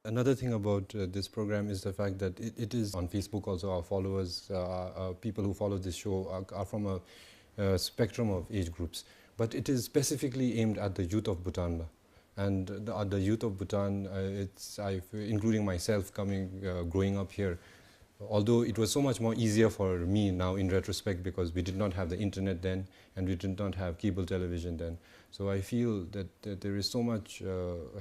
Another thing about this program is the fact that it is on Facebook also. Our followers, people who follow this show are from a spectrum of age groups. But it is specifically aimed at the youth of Bhutan. And the youth of Bhutan, including myself growing up here, although it was so much more easier for me now in retrospect because we did not have the internet then and we did not have cable television then. So I feel that there is so much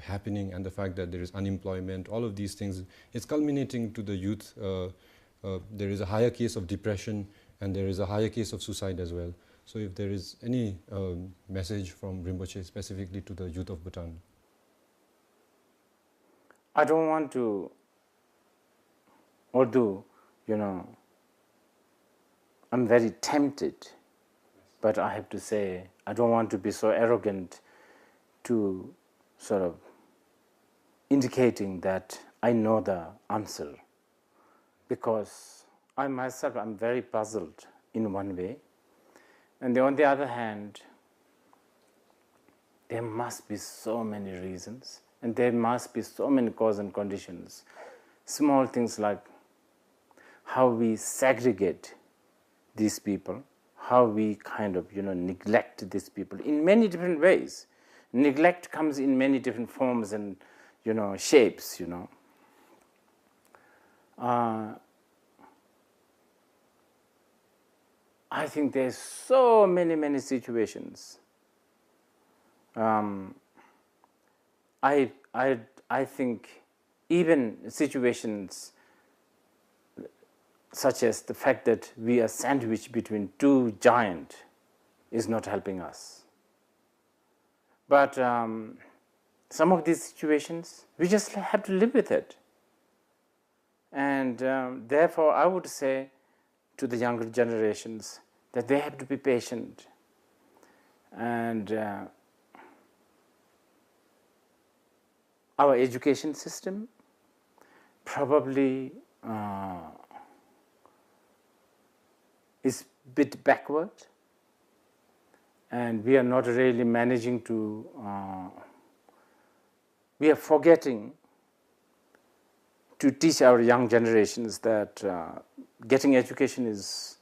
happening, and the fact that there is unemployment, all of these things, it's culminating to the youth. There is a higher case of depression and there is a higher case of suicide as well. So if there is any message from Rinpoche specifically to the youth of Bhutan. I don't want to, although, I'm very tempted, but I have to say, I don't want to be so arrogant to sort of indicating that I know the answer, because I myself am very puzzled in one way, and on the other hand, there must be so many reasons, and there must be so many causes and conditions. Small things like how we segregate these people, how we kind of neglect these people in many different ways. Neglect comes in many different forms and shapes. I think there's so many situations. I think even situations such as the fact that we are sandwiched between two giants is not helping us. But some of these situations, we just have to live with it. And therefore, I would say to the younger generations that they have to be patient. And our education system probably is a bit backward, and we are not really managing to, we are forgetting to teach our young generations that getting education is,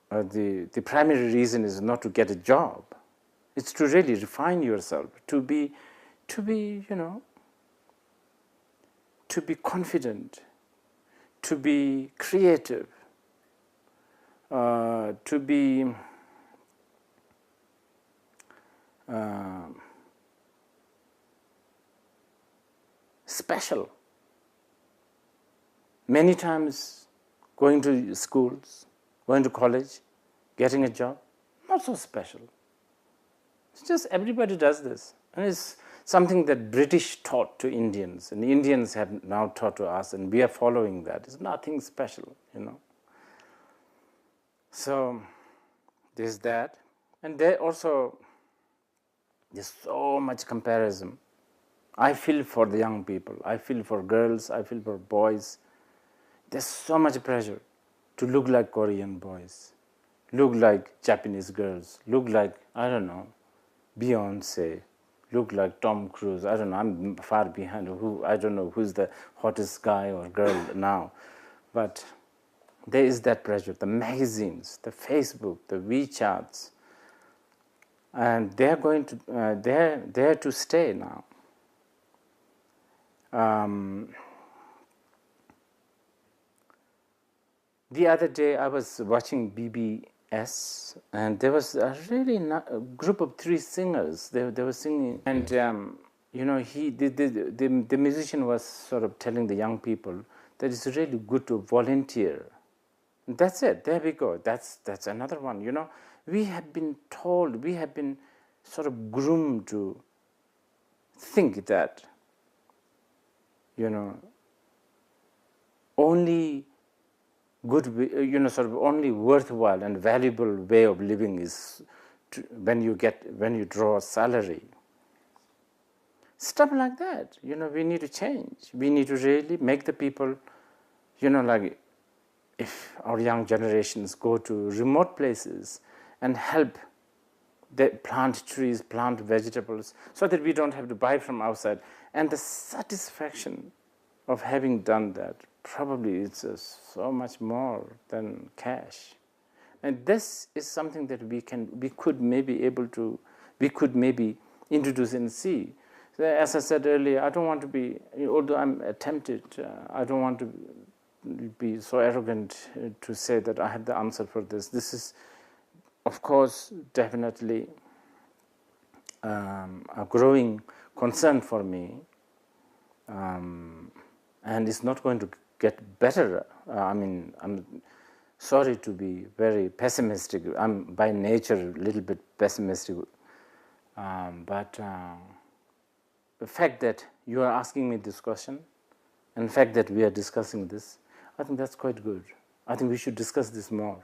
the primary reason is not to get a job. It's to really refine yourself, to be confident, to be creative, to be special. Many times going to schools, going to college, getting a job, not so special. It's just everybody does this. And it's something that British taught to Indians, and the Indians have now taught to us, and we are following that. It's nothing special, So there's that. And there also, there's so much comparison. I feel for the young people. I feel for girls. I feel for boys. There's so much pressure to look like Korean boys, look like Japanese girls, look like, I don't know, Beyonce, look like Tom Cruise. I don't know, I'm far behind. I don't know who's the hottest guy or girl now. But there is that pressure, the magazines, the Facebook, the WeChats, and they're going to, they're to stay now. The other day I was watching BBS, and there was a really a group of 3 singers. They were singing, and the musician was sort of telling the young people that it's really good to volunteer. And that's it. There we go. That's another one. We have been told, we have been sort of groomed to think that only good, sort of only worthwhile and valuable way of living is when you draw a salary. Stuff like that. We need to change. We need to really make the people, like if our young generations go to remote places and help they plant trees, plant vegetables, so that we don't have to buy from outside. And the satisfaction of having done that probably is so much more than cash. And this is something that we could maybe introduce and see. So as I said earlier, I don't want to be, although I'm tempted, I don't want to be so arrogant to say that I have the answer for this. This is, of course, definitely a growing concern for me, and it's not going to get better. I'm sorry to be very pessimistic. I'm by nature a little bit pessimistic, but the fact that you are asking me this question, and the fact that we are discussing this, I think that's quite good. I think we should discuss this more.